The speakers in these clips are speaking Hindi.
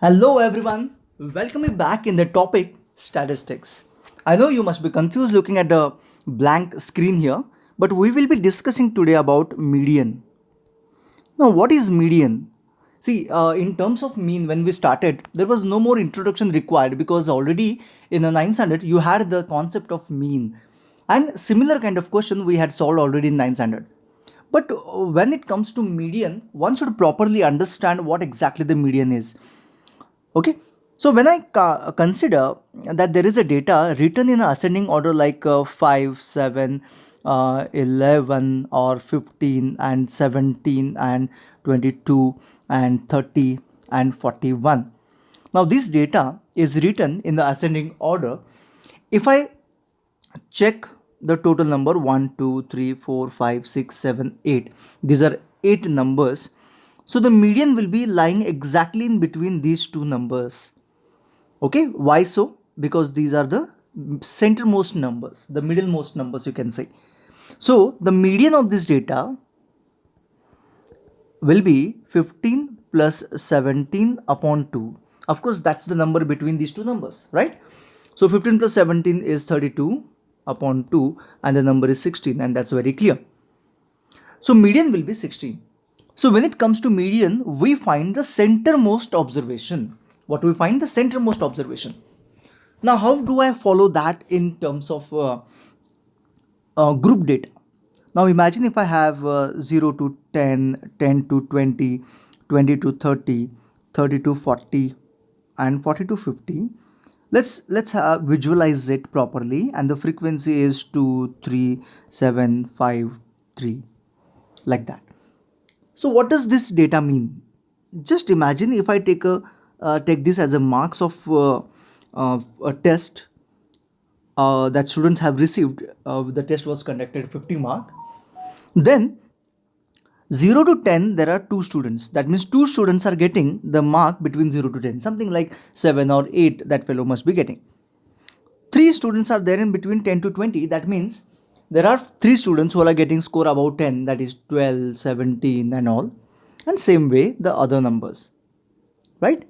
Hello everyone, welcome me back in the topic statistics. I know you must be confused looking at the blank screen here, but we will be discussing today about median. Now, what is median? See, in terms of mean, when we started, there was no more introduction required because already in the 9th standard you had the concept of mean, and similar kind of question we had solved already in 9th standard. But when it comes to median, one should properly understand what exactly the median is. Okay, so when I consider that there is a data written in ascending order like 5, 7, 11 or 15 and 17 and 22 and 30 and 41. Now this data is written in the ascending order. If I check the total number 1, 2, 3, 4, 5, 6, 7, 8, these are 8 numbers, so the median will be lying exactly in between these two numbers. Okay, why so? Because these are the centermost numbers, the middlemost numbers, you can say. So the median of this data will be 15 plus 17 upon 2. Of course, that's the number between these two numbers, right? So 15 plus 17 is 32 upon 2, and the number is 16, and that's very clear. So median will be 16. So when it comes to median, we find the centermost observation. What we find? The centermost observation. Now, how do I follow that in terms of group data? Now, imagine if I have 0 to 10, 10 to 20, 20 to 30, 30 to 40, and 40 to 50. Let's visualize it properly, and the frequency is 2, 3, 7, 5, 3, like that. So, what does this data mean? Just imagine if I take this as a marks of a test that students have received. The test was conducted 50 mark. Then 0 to 10 there are two students. That means two students are getting the mark between 0 to 10. Something like 7 or 8 that fellow must be getting. Three students are there in between 10 to 20. That means there are three students who are getting score about 10, that is 12, 17 and all. And same way the other numbers, right?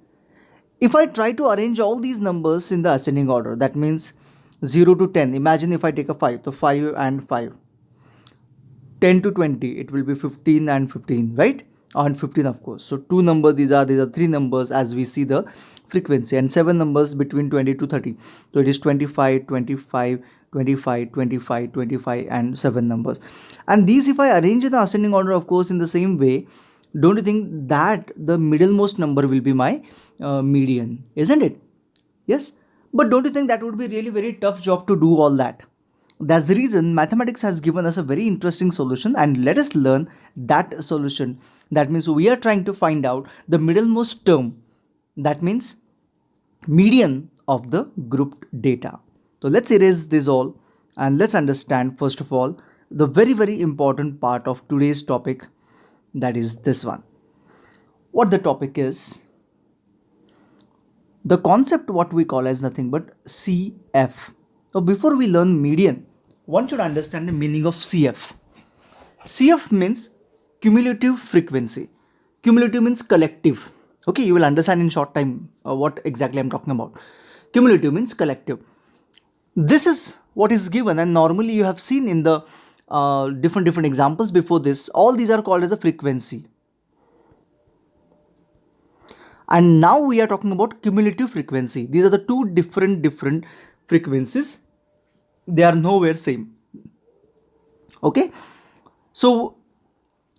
If I try to arrange all these numbers in the ascending order, that means 0 to 10, imagine if I take a 5, so 5 and 5. 10 to 20, it will be 15 and 15, right? On 15, of course. So two numbers, these are three numbers as we see the frequency, and seven numbers between 20 to 30. So it is 25, 25, 25, 25, 25, and seven numbers. And these, if I arrange in the ascending order, of course, in the same way, don't you think that the middlemost number will be my median, isn't it? Yes, but don't you think that would be really very tough job to do all that? That's the reason mathematics has given us a very interesting solution, and let us learn that solution. That means we are trying to find out the middlemost term. That means median of the grouped data. So let's erase this all and let's understand first of all the very important part of today's topic, that is this one. What the topic is, the concept what we call as nothing but CF. So before we learn median, one should understand the meaning of CF. CF means cumulative frequency. Cumulative means collective. Okay, you will understand in short time what exactly I'm talking about. Cumulative means collective. This is what is given, and normally you have seen in the different examples before this. All these are called as a frequency. And now we are talking about cumulative frequency. These are the two different frequencies. They are nowhere same. Okay, so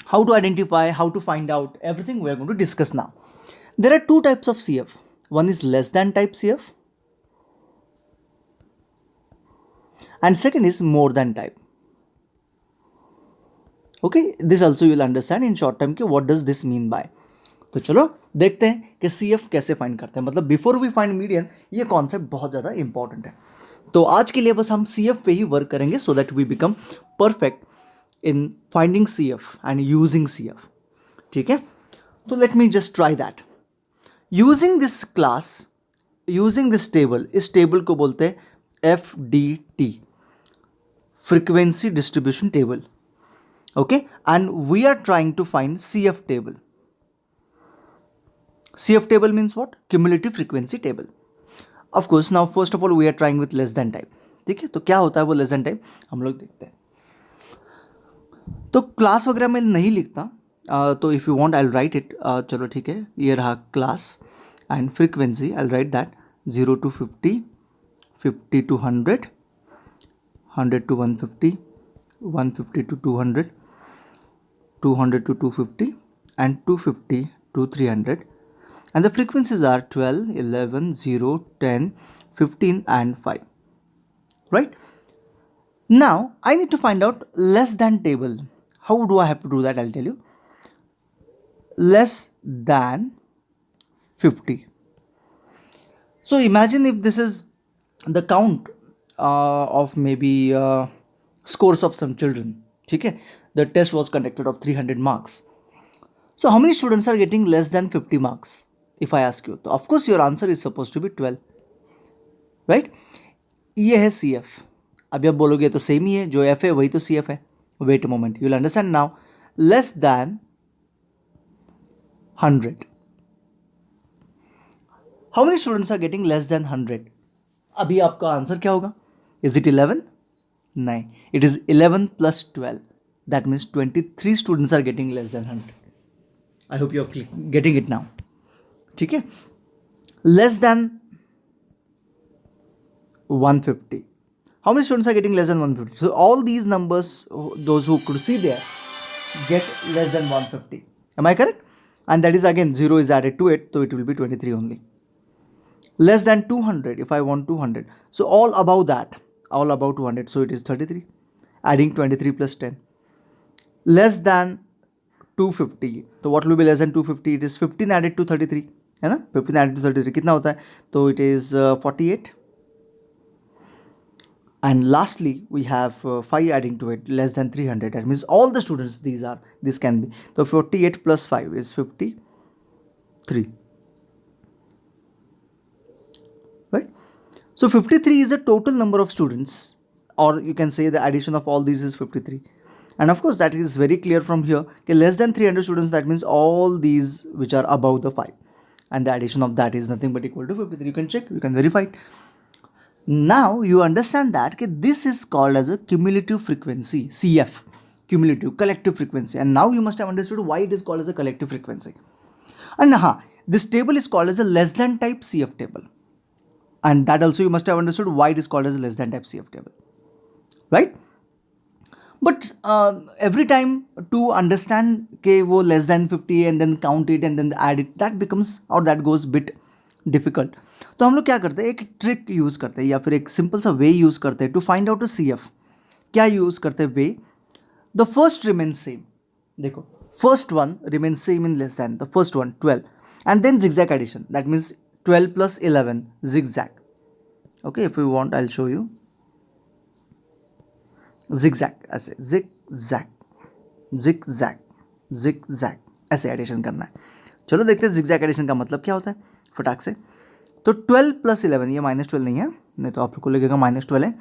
how to identify, how to find out, everything we are going to discuss now. There are two types of CF. One is less than type CF, and second is more than type. Okay, this also you will understand in short term कि what does this mean by. तो चलो देखते हैं कि सी एफ कैसे फाइंड करते हैं, मतलब बिफोर वी फाइंड मीडियन ये कॉन्सेप्ट बहुत ज़्यादा इंपॉर्टेंट है. तो आज के लिए बस हम सी एफ पे ही वर्क करेंगे so that we become perfect in finding C F and using C F. ठीक है, तो let me just try that using this class, using this table. इस टेबल को बोलते हैं F D T, frequency distribution table. Okay, and we are trying to find C F table. CF table means what? Cumulative frequency table. Of course, now first of all we are trying with less than type. ठीक है, तो क्या होता है वो लेस देन टाइप हम लोग देखते हैं. तो क्लास वगैरह मैं नहीं लिखता, तो if you want I will write it. चलो ठीक है, ये रहा class and frequency. I will write that 0 to 50, 50 to 100, 100 to 150, 150 to 200, 200 to 250, and 250 to 300. And the frequencies are 12, 11, 0, 10, 15, and 5. Right? Now I need to find out less than table. How do I have to do that? I'll tell you. Less than 50. So imagine if this is the count of maybe scores of some children. ठीक है, the test was conducted of 300 marks. So how many students are getting less than 50 marks? If I ask you, so of course your answer is supposed to be 12, right? ये है CF. अभी आप बोलोगे तो सेम ही है, जो F है वही तो CF है. Wait a moment, you'll understand now. Less than 100. How many students are getting less than 100? अभी आपका आंसर क्या होगा? Is it 11? नहीं, it is 11 plus 12. That means 23 students are getting less than 100. I hope you are getting it now. ठीक है, less than 150. How many students are getting less than 150? So all these numbers, those who could see there, get less than 150. Am I correct? And that is again 0 is added to it, so it will be 23 only. Less than 200, if I want 200. So all above that, all above 200, so it is 33. Adding 23 plus 10. Less than 250. So what will be less than 250? It is 15 added to 33. है ना, 15 added to 33 कितना होता है? तो it is 48. And lastly we have 5 adding to it, less than 300. That means all the students, this can be. So 48 plus 5 is 53. Right? So 53 is the total number of students, or you can say the addition of all these is 53. And of course that is very clear from here. Okay, less than 300 students, that means all these which are above the 5, and the addition of that is nothing but equal to 53. You can check, you can verify it. Now you understand that okay, this is called as a cumulative frequency, CF, cumulative collective frequency. And now you must have understood why it is called as a collective frequency. And this table is called as a less than type CF table. And that also you must have understood why it is called as a less than type CF table, right? But every time to understand के वो less than 50 and then count it and then add it, that becomes or that goes bit difficult. तो हम लोग क्या करते हैं, एक ट्रिक यूज़ करते हैं या फिर एक सिंपल सा वे यूज़ करते हैं to find out a CF. क्या यूज़ करते हैं वे? The first remains same. देखो, first one remains same in less than the first one 12 and then zigzag addition. That means 12 plus 11 zigzag. Okay, if you want I'll show you. Zigzag ऐसे zigzag zigzag zigzag ऐसे एडिशन करना है. चलो देखते हैं zigzag एडिशन का मतलब क्या होता है फटाक से. तो 12 प्लस 11, ये -12 नहीं है, नहीं तो आपको लगेगा -12 है.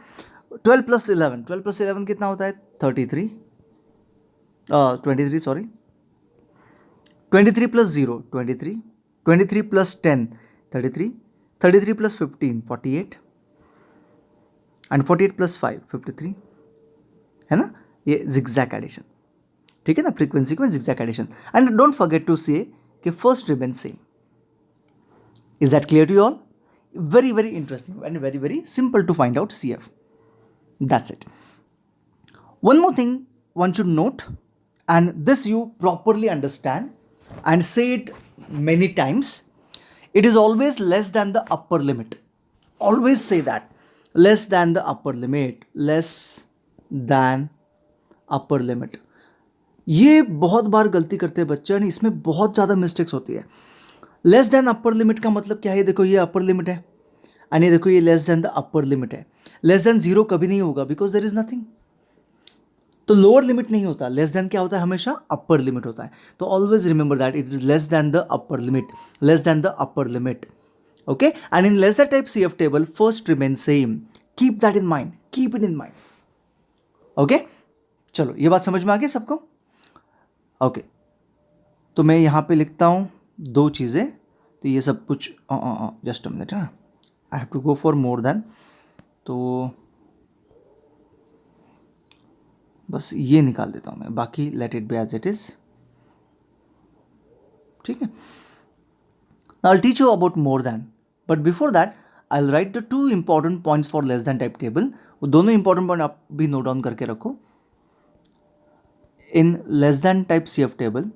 12 प्लस 11 कितना होता है? 23 23 sorry. 23 plus 0 23, 23 plus 10 33, 33 plus 15 48 and 48 plus 5 53. है ना, ये zigzag एडिशन. ठीक है ना, फ्रीक्वेंसी में zigzag addition. And don't forget to say कि first remain same. Is that clear to you all? Very, very interesting and very, very simple to find out CF. That's it. One more thing one should note, and this you properly understand and say it many times. It is always less than the upper limit. Always say that. Less than the upper limit. Less than upper limit. ये बहुत बार गलती करते हैं बच्चे और इसमें बहुत ज़्यादा मिस्टेक्स होती है. लेस देन अपर लिमिट का मतलब क्या है? देखो ये अपर लिमिट है एंड ये देखो ये less than the upper limit है. लेस देन 0 कभी नहीं होगा बिकॉज देयर इज नथिंग. तो लोअर लिमिट नहीं होता, लेस देन क्या होता है? हमेशा अपर लिमिट होता है. तो always remember that it is less than the upper limit, less than the upper limit. Okay, and in laser type CF table first remain same. Keep that in mind, keep it in mind. Okay, चलो ये बात समझ में आ गई सबको? ओके, तो मैं यहाँ पे लिखता हूँ दो चीज़ें. तो ये सब कुछ जस्ट अ मिनट, हाँ, I have to go for more than, तो बस ये निकाल देता हूँ मैं, बाकी let it be as it is, ठीक है। Now I'll teach you about more than, but before that I'll write the two important points for less than type table. वो दोनों important point आप भी नोट डाउन करके रखो. In less than type CF table,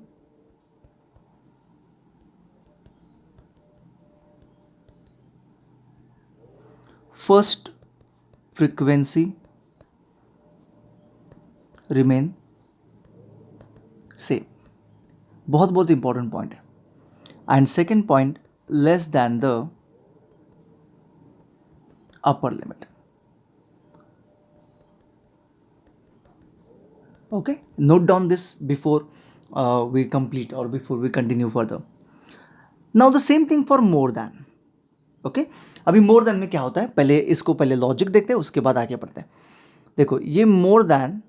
first frequency remain same. बहुत बहुत important point है. And second point, less than the upper limit. Okay, note down this before we complete or before we continue further. Now the same thing for more than. Okay, अभी more than में क्या होता है, पहले लॉजिक देखते हैं, उसके बाद आगे बढ़ते हैं. देखो ये more than,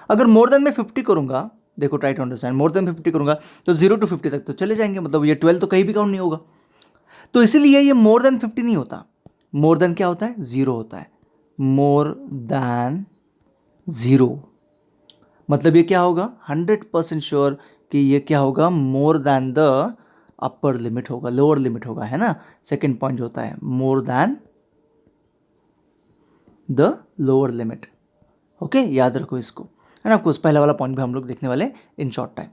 अगर more than में 50 करूँगा, देखो try to understand, more than 50 करूंगा तो 0 to 50 तक तो चले जाएंगे, मतलब ये 12 तो कहीं भी काउंट नहीं होगा, तो इसीलिए ये मोर देन 50 नहीं होता. मोर देन क्या होता है, 0 होता है. मोर देन 0 मतलब ये क्या होगा, 100% श्योर कि ये क्या होगा, more than the upper limit होगा, लोअर लिमिट होगा, है ना. सेकेंड पॉइंट होता है more than the lower limit. Okay, याद रखो इसको. एंड ऑफ कोर्स पहला वाला पॉइंट भी हम लोग देखने वाले in short time.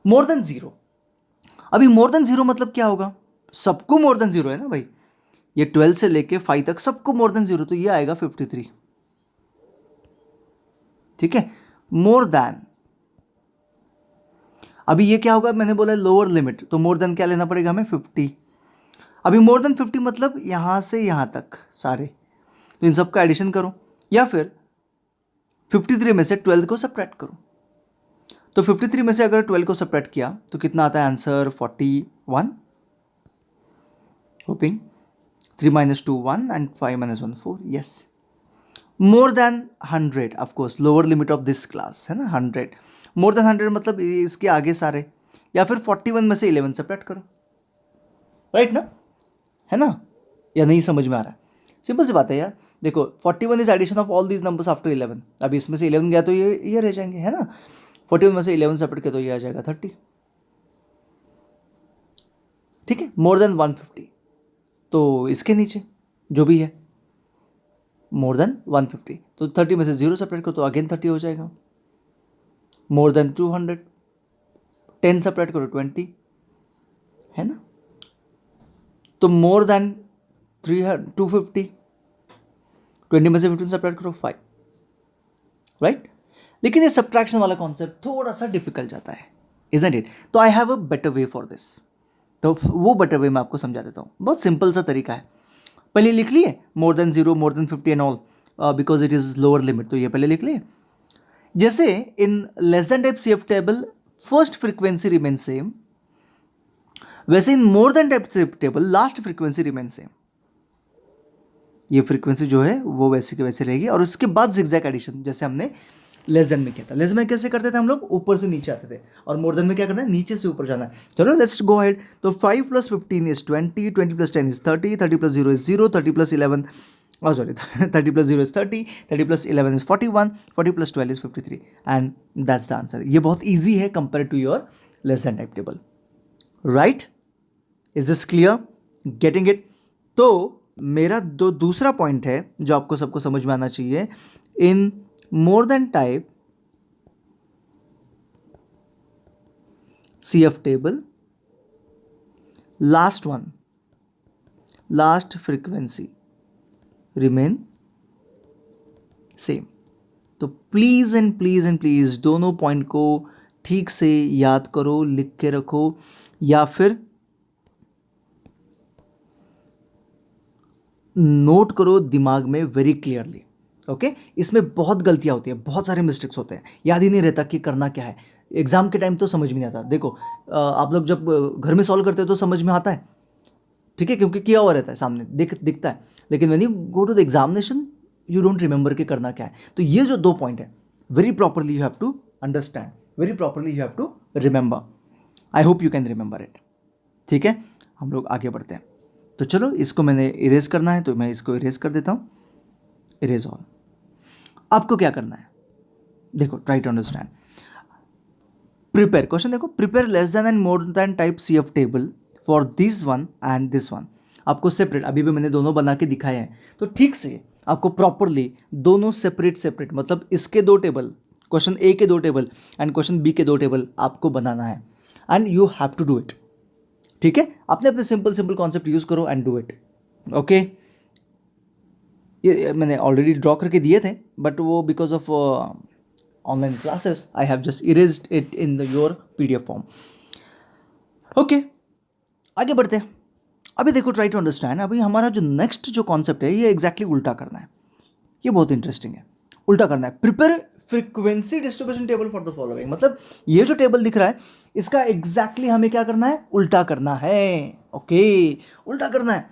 More than 0, अभी मोर देन 0 मतलब क्या होगा, सबको मोर देन 0 है ना भाई, ये 12 से लेके 5 तक सबको मोर देन 0, तो ये आएगा 53. ठीक है, मोर देन, अभी ये क्या होगा, मैंने बोला लोअर लिमिट, तो मोर देन क्या लेना पड़ेगा हमें, 50. अभी मोर देन 50 मतलब यहां से यहां तक सारे, तो इन सबका एडिशन करो, या फिर 53 में से 12 को सब्ट्रैक्ट करो. तो 53 में से अगर 12 को सब्ट्रैक्ट किया तो कितना आता है answer, 41. Hopping 3 - 2 1 and 5 - 1 4. Yes, more than 100, of course lower limit of this class है ना 100. मोर देन 100 मतलब इसके आगे सारे, या फिर 41 में से 11 सब्ट्रैक्ट करो, राइट ना, है ना, या नहीं समझ में आ रहा है, सिंपल सी बात है यार. देखो 41 is addition of all these numbers after 11. अभी इसमें से 11 गया तो ये रह जाएंगे, है ना. 41 में से 11 सेपरेट किया तो ये आ जाएगा 30. ठीक है, मोर देन 150 तो इसके नीचे जो भी है मोर देन 150, तो 30 में से 0 सेपरेट करो तो अगेन 30 हो जाएगा. मोर देन 200, 10 सेपरेट करो 20, है ना. तो मोर देन 250, 20 में से 15 सेपरेट करो 5, राइट. लेकिन ये सब्ट्रैक्शन वाला कॉन्सेप्ट थोड़ा सा डिफिकल्ट जाता है, इजंट इट. तो I have a better way for this, तो वो बेटर वे मैं आपको समझा देता हूँ. बहुत सिंपल सा तरीका है. पहले लिख लिए more than 0, more than 50 and all, because it is lower limit, तो ये पहले लिख लिए. जैसे in less than type CF table first frequency remain same, वैसे in more than type CF table last frequency remain same. ये फ्रीक्वेंसी जो है वो वैसे के वैसे रहेगी, और उसके बाद जिगजैग एडिशन जैसे हमने लेस देन में किया था. लेस देन में कैसे करते थे हम लोग, ऊपर से नीचे आते थे, और मोर देन में क्या करना है, नीचे से ऊपर जाना है. चलो लेट्स गो अहेड. तो 5 + 15 is 20, 20 + 10 is 30, 30 + 0 is 0, 30 + 11 30 + 0 is 30, 30 + 11 is 41, 40 + 12 is 53, and that's the answer. ये बहुत ईजी है compare to your less than type table, right. Is this clear, getting it. तो मेरा दूसरा पॉइंट है जो आपको सबको समझ में आना चाहिए. In more than type CF table last frequency remain same. तो प्लीज एंड प्लीज दोनों पॉइंट को ठीक से याद करो, लिख के रखो, या फिर नोट करो दिमाग में वेरी क्लियरली. ओके, इसमें बहुत गलतियां होती है, बहुत सारे मिस्टेक्स होते हैं, याद ही नहीं रहता कि करना क्या है. एग्जाम के टाइम तो समझ में नहीं आता. देखो आप लोग जब घर में सॉल्व करते हो तो समझ में आता है, ठीक है, क्योंकि किया हुआ रहता है सामने, दिखता है. लेकिन when you go to the examination you don't remember कि करना क्या है. तो ये जो 2 पॉइंट है, very properly you have to understand, very properly you have to remember, I hope you can remember it. ठीक है, हम लोग आगे बढ़ते हैं। तो चलो, इसको मैंने इरेज करना है तो मैं इसको इरेज कर देता हूँ, इरेज ऑल। आपको क्या करना है, देखो, try to understand. Prepare, question देखो, prepare less than and more than type C F table for this one and this one. आपको सेपरेट, अभी भी मैंने दोनों बना के दिखाए हैं, तो ठीक से आपको प्रॉपरली दोनों सेपरेट सेपरेट, मतलब इसके दो टेबल, क्वेश्चन ए के दो टेबल एंड क्वेश्चन बी के दो टेबल आपको बनाना है, and you have to do it. ठीक है, अपने अपने सिंपल सिंपल कॉन्सेप्ट यूज करो एंड डू इट। ओके, ये मैंने ऑलरेडी ड्रॉ करके दिए थे, बट वो because of online classes I have just erased it in your PDF form. Okay, आगे बढ़ते हैं। अभी देखो, ट्राई टू अंडरस्टैंड, अभी हमारा जो नेक्स्ट जो कॉन्सेप्ट है ये एग्जैक्टली उल्टा करना है। ये बहुत इंटरेस्टिंग है, उल्टा करना है। Prepare frequency distribution table for the following, मतलब ये जो टेबल दिख रहा है इसका एग्जैक्टली हमें क्या करना है, उल्टा करना है। ओके, उल्टा करना है।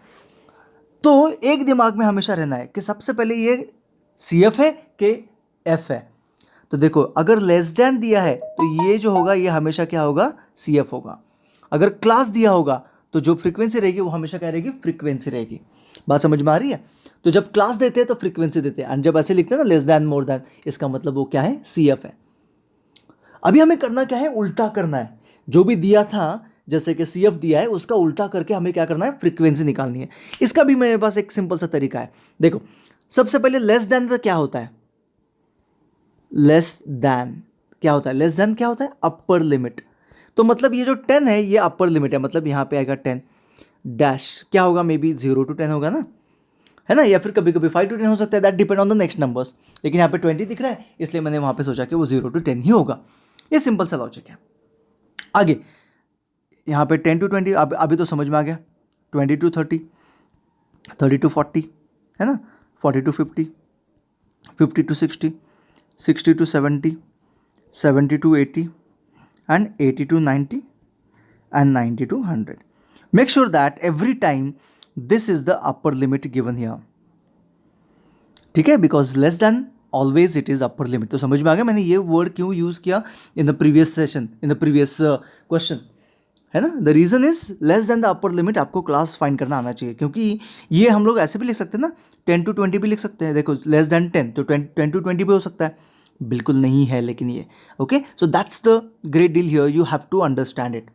तो एक दिमाग में हमेशा रहना है कि सबसे पहले ये CF है कि F है। तो देखो, अगर लेस देन दिया है तो ये जो होगा ये हमेशा क्या होगा, CF होगा। अगर क्लास दिया होगा तो जो फ्रीक्वेंसी रहेगी वो हमेशा क्या रहेगी, फ्रीक्वेंसी रहेगी। बात समझ में आ रही है? तो जब क्लास देते हैं तो फ्रीक्वेंसी देते हैं, एंड जब ऐसे लिखते हैं ना लेस देन मोर देन, इसका मतलब वो क्या है, CF है। अभी हमें करना क्या है, उल्टा करना है। जो भी दिया था, जैसे कि CF दिया है, उसका उल्टा करके हमें क्या करना है, फ्रीक्वेंसी निकालनी है। इसका भी मेरे पास एक सिंपल सा तरीका है। देखो, सबसे पहले लेस देन का क्या होता है, लेस देन क्या होता है, लेस देन क्या होता है, अपर लिमिट। तो मतलब ये जो 10 है ये अपर लिमिट है, मतलब यहाँ पे आएगा 10 डैश, क्या होगा, मे बी 0 to 10 होगा ना, है ना, या फिर कभी कभी 5 to 10 हो सकता है, that depend on the next numbers. लेकिन यहाँ पे 20 दिख रहा है, इसलिए मैंने वहाँ पे सोचा कि वो 0 to 10 ही होगा। ये सिंपल सा लॉजिक है। आगे यहाँ पे 10 to 20, अभी तो समझ में आ गया। 20 to 30, 30 to 40, है ना, 40 to 50, 50 to 60, 60 to 70, 70 to 80, and 80 to 90, and 90 to 100. Make sure that every time this is the upper limit given here. ठीक है, because less than always it is upper limit. तो समझ में आ गया मैंने ये वर्ड क्यों यूज किया in the previous session, in the previous question, है ना। The reason is less than the upper limit, आपको क्लास फाइंड करना आना चाहिए, क्योंकि ये हम लोग ऐसे भी लिख सकते हैं ना, 10 to 20 भी लिख सकते हैं। देखो, लेस देन 10 तो 10 to 20 भी हो सकता है, बिल्कुल नहीं है लेकिन ये। Okay, so that's the great deal here, you have to understand it.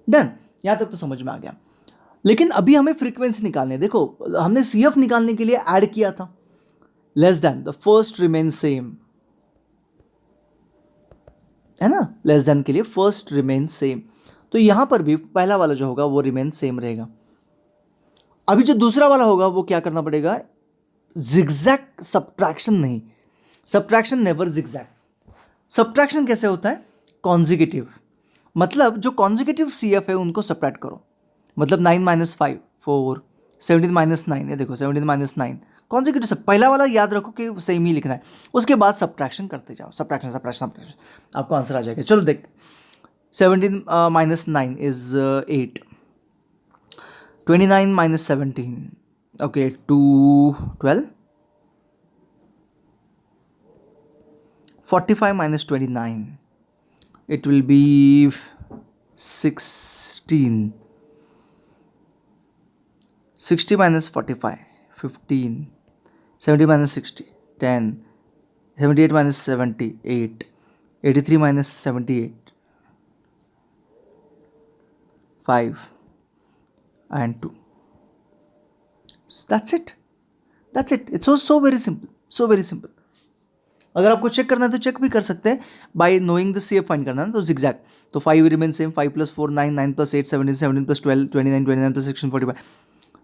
Done, यहाँ तक तो समझ में आ गया। लेकिन अभी हमें फ्रीक्वेंसी निकालनी है। देखो, हमने CF निकालने के लिए ऐड किया था less than, the first remain same, है ना, लेस देन के लिए फर्स्ट रिमेन सेम। तो यहां पर भी पहला वाला जो होगा वो रिमेन सेम रहेगा। अभी जो दूसरा वाला होगा वो क्या करना पड़ेगा, जिगजैग सब्ट्रैक्शन नहीं, सब्ट्रैक्शन नेवर जिगजैग। सब्ट्रैक्शन कैसे होता है, कॉन्जिक्यूटिव, मतलब जो कॉन्जिक्यूटिव CF है उनको सब्ट्रैक्ट करो। मतलब 9 - 5 4, 17 - 9, ये देखो 17 - 9 कॉन्जिक्यूटिव। सब पहला वाला याद रखो कि सेम ही लिखना है, उसके बाद सब्ट्रैक्शन करते जाओ, सब्ट्रैक्शन सब्ट्रैक्शन सब्ट्रैक्शन, आपको आंसर आ जाएगा। चलो देख, 17 - 9 is 8, 29 - 17, okay 2 12, 45 - 29, it will be 16, 60 - 45 15, 70 - 60 10, 78 - 70 8, 83 - 78 5 and 2. So that's it, that's it. It's so very simple, so very simple. अगर आपको चेक करना है तो चेक भी कर सकते हैं bye knowing the CF find करना है तो zigzag। तो 5 remain same, 5 + 4 9, 9 + 8 17, 17 + 12 29, 29 + 16 45।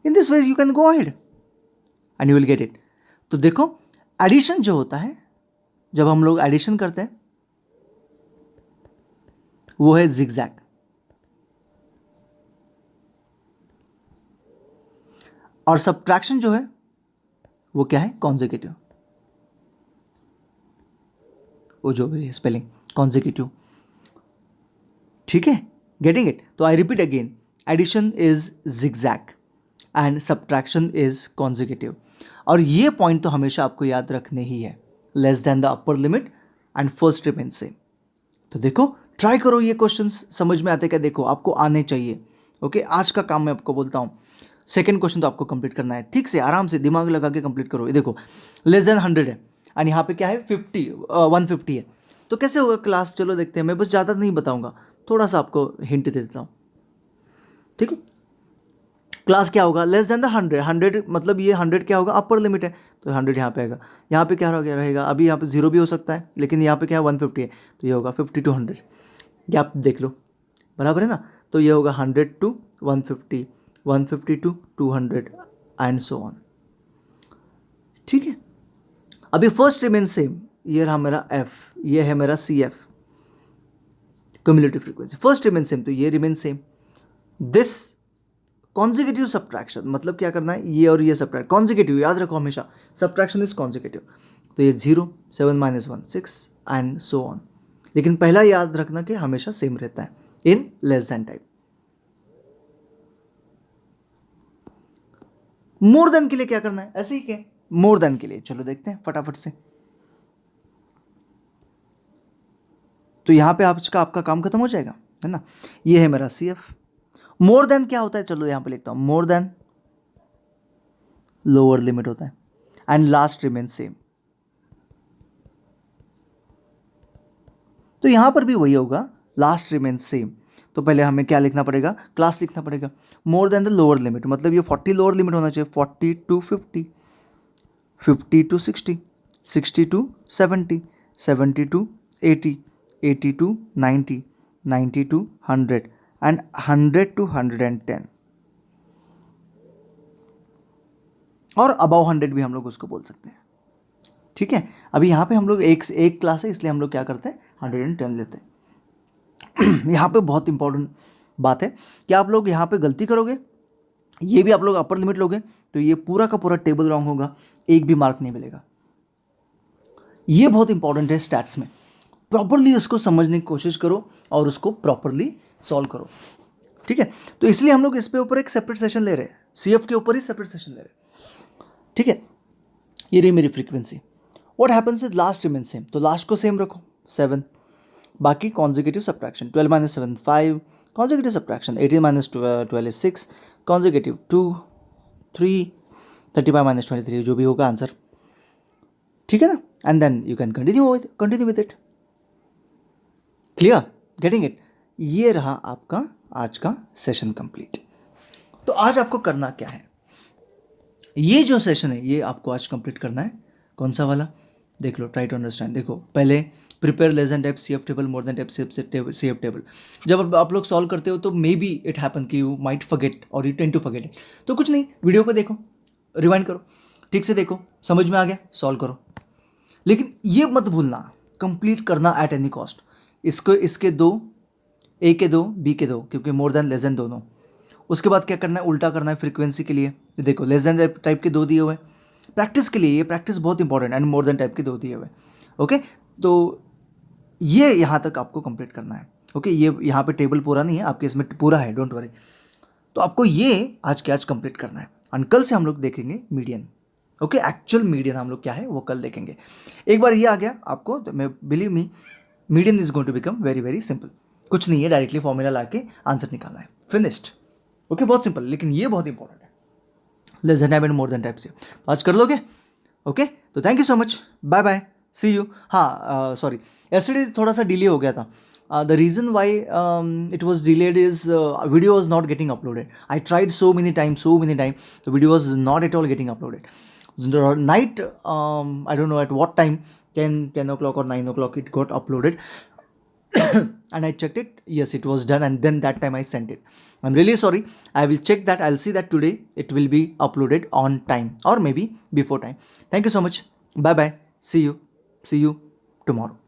In this ways you can go ahead and you will get it. तो देखो, एडिशन जो होता है, जब हम लोग एडिशन करते हैं वो है zigzag, और सब्ट्रैक्शन जो है वो क्या है, कॉन्जिक्यूटिव। वो जो भी स्पेलिंग कॉन्जिक्यूटिव, ठीक है, गेटिंग इट। तो I repeat again, addition is zigzag and subtraction is consecutive. और ये पॉइंट तो हमेशा आपको याद रखने ही है, less than the upper limit and first remain same. तो देखो, ट्राई करो ये क्वेश्चंस, समझ में आते क्या, देखो आपको आने चाहिए। ओके, आज का काम मैं आपको बोलता हूँ, सेकेंड क्वेश्चन तो आपको कंप्लीट करना है, ठीक से आराम से दिमाग लगा के कंप्लीट करो। ये देखो लेस देन 100 है और यहाँ पे क्या है 150 है, तो कैसे होगा क्लास, चलो देखते हैं। मैं बस ज़्यादा नहीं बताऊँगा, थोड़ा सा आपको हिंट दे देता हूँ, ठीक है। क्लास क्या होगा, लेस देन द 100 मतलब ये 100 क्या होगा, अपर लिमिट है, तो 100 यहाँ पे आएगा। यहाँ पे क्या रहेगा, अभी यहाँ पे 0 भी हो सकता है, लेकिन यहाँ पे क्या है 150 है, तो ये होगा 50 to 100, ये आप देख लो, बराबर है ना। तो ये होगा 100 to 150, 150 to 200 and so on, ठीक है। अभी फर्स्ट रिमेन सेम, ये रहा मेरा एफ, ये है मेरा C F, cumulative frequency, first remain same, तो ये remain same. This consecutive subtraction, मतलब क्या करना है, ये और ये सब्ट्रैक्ट, कॉन्जिक्यूटिव याद रखो हमेशा, सब्ट्रैक्शन इज कॉन्जिक्यूटिव, तो ये 0, 7 - 1 6 एंड सो ऑन। लेकिन पहला याद रखना कि हमेशा सेम रहता है इन less than type. More than के लिए क्या करना है, ऐसे ही क्या, मोर देन के लिए चलो देखते हैं फटाफट से। तो यहां पे आपका काम खत्म हो जाएगा, है ना। ये है मेरा सी एफ। मोर देन क्या होता है, चलो यहां पे लिखता हूं, मोर देन लोअर लिमिट होता है एंड लास्ट रिमेन सेम। तो यहां पर भी वही होगा, लास्ट रिमेन सेम। तो पहले हमें क्या लिखना पड़ेगा, क्लास लिखना पड़ेगा। More than the lower limit मतलब ये 40 लोअर लिमिट होना चाहिए, 40 to 50, 50 to 60, 60 to 70, 70 to 80, 80 to 90, 90 to 100 and 100 to 110, or above 100 भी हम लोग उसको बोल सकते हैं, ठीक है। अभी यहाँ पे हम लोग एक क्लास है, इसलिए हम लोग क्या करते हैं 110 लेते हैं। यहाँ पे बहुत इंपॉर्टेंट बात है कि आप लोग यहाँ पे गलती करोगे, ये भी आप लोग अपर लिमिट लोगे, तो ये पूरा का पूरा टेबल रॉन्ग होगा, एक भी मार्क नहीं मिलेगा। ये बहुत इंपॉर्टेंट है स्टैट्स में, प्रॉपरली उसको समझने की कोशिश करो और उसको प्रॉपरली सॉल्व करो, ठीक है। तो इसलिए हम लोग इस पे ऊपर एक सेपरेट सेशन ले रहे हैं, सीएफ के ऊपर ही सेपरेट सेशन ले रहे हैं, ठीक है। ये रही मेरी frequency. What happens is last remain same, तो लास्ट को सेम रखो 7, बाकी consecutive subtraction 12 - 7 5, consecutive subtraction 18 - 12 is 6, consecutive 2 3, 35 - 23 जो भी होगा आंसर, ठीक है ना। And then you can continue with it. Clear, getting it. ये रहा आपका आज का सेशन कंप्लीट। तो आज आपको करना क्या है, ये जो सेशन है ये आपको आज कंप्लीट करना है। कौन सा वाला, देख लो, ट्राई टू अंडरस्टैंड। देखो पहले prepare less than type CF table, more than type CF table. जब आप लोग सॉल्व करते हो तो मे बी इट हैपन कि यू माइट फॉरगेट और you tend to forget it. तो कुछ नहीं, वीडियो को देखो, रिवाइंड करो, ठीक से देखो, समझ में आ गया, सॉल्व करो। लेकिन ये मत भूलना कंप्लीट करना एट एनी कॉस्ट। इसके दो, ए के दो, बी के दो, क्योंकि मोर देन लेस देन दोनों। उसके बाद क्या करना है, उल्टा करना है फ्रीक्वेंसी के लिए। देखो लेस देन टाइप के 2 दिए हुए, प्रैक्टिस के लिए, ये प्रैक्टिस बहुत important, and more than type के 2 दिए हुए। ओके, तो ये यहाँ तक आपको कंप्लीट करना है। ओके, ये यहाँ पे टेबल पूरा नहीं है आपके, इसमें पूरा है, डोंट वरी। तो आपको ये आज के आज कंप्लीट करना है, और कल से हम लोग देखेंगे मीडियन। ओके, एक्चुअल मीडियन हम लोग क्या है वो कल देखेंगे। एक बार ये आ गया आपको तो मैं believe me, median is going to become very very simple. कुछ नहीं है, डायरेक्टली फॉर्मूला ला के आंसर निकालना है, फिनिश्ड। ओके, बहुत सिंपल, लेकिन ये बहुत इंपॉर्टेंट है, less than type and more than type से। तो आज कर लोगे। ओके, तो thank you so much, bye bye, see you. हाँ सॉरी, yesterday थोड़ा सा डिले हो गया था। The reason why it was delayed is video was not getting uploaded. I tried so many time, the video was not at all getting uploaded. The night, I don't know at what time, 10 o'clock or 9 o'clock it got uploaded. And I checked it, yes, it was done, and then that time I sent it. I'm really sorry. I will check that. I'll see that today it will be uploaded on time or maybe before time. Thank you so much. Bye bye. See you tomorrow.